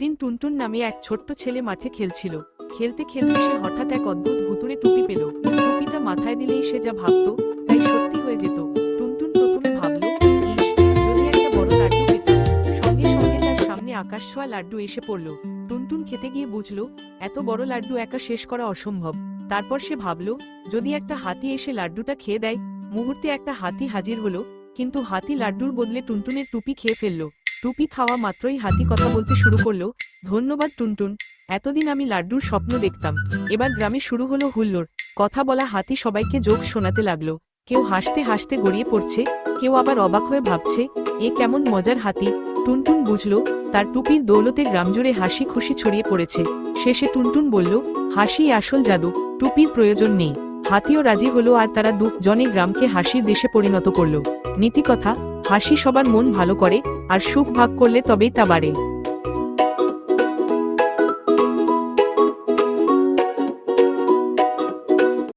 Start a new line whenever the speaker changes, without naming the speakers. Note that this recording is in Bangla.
একদিন টুনটুন নামে এক ছোট্ট ছেলে মাঠে খেলছিল। খেলতে খেলতে সে হঠাৎ এক অদ্ভুত ভুতুড়ে টুপি পেল। টুপিটা মাথায় দিলেই সে যা ভাবতো তাই সত্যি হয়ে যেত। টুনটুন প্রথমে ভাবল, ইস, যদি একটা বড় লাড্ডু পেতাম। সঙ্গে সঙ্গে তার সামনে আকাশ ছোঁয়া লাড্ডু এসে পড়ল। টুনটুন খেতে গিয়ে বুঝল এত বড় লাড্ডু একা শেষ করা অসম্ভব। তারপর সে ভাবল, যদি একটা হাতি এসে লাড্ডুটা খেয়ে দেয়। মুহূর্তে একটা হাতি হাজির হলো, কিন্তু হাতি লাড্ডুর বদলে টুনটুনের টুপি খেয়ে ফেলল। টুপি খাওয়া মাত্রই হাতি কথা বলতে শুরু করলো, ধন্যবাদ টুনটুন, এতদিন আমি লাড্ডুর স্বপ্ন দেখতাম। এবার গ্রামে শুরু হলো হুল্লোড়। কথা বলা হাতি সবাইকে জোক শোনাতে লাগলো। কেউ হাসতে হাসতে গড়িয়ে পড়ছে, কেউ আবার অবাক হয়ে ভাবছে, এ কেমন মজার হাতি। টুনটুন বুঝলো তার টুপির দৌলতে গ্রামজুড়ে হাসি খুশি ছড়িয়ে পড়েছে। শেষে টুনটুন বলল, হাসি আসল জাদু, টুপির প্রয়োজন নেই। হাতিও রাজি হলো আর তারা দুজনে গ্রামকে হাসির দেশে পরিণত করলো। নীতিকথা, হাসি সবার মন ভালো করে, আর সুখ ভাগ করলে তবেই তা বাড়ে।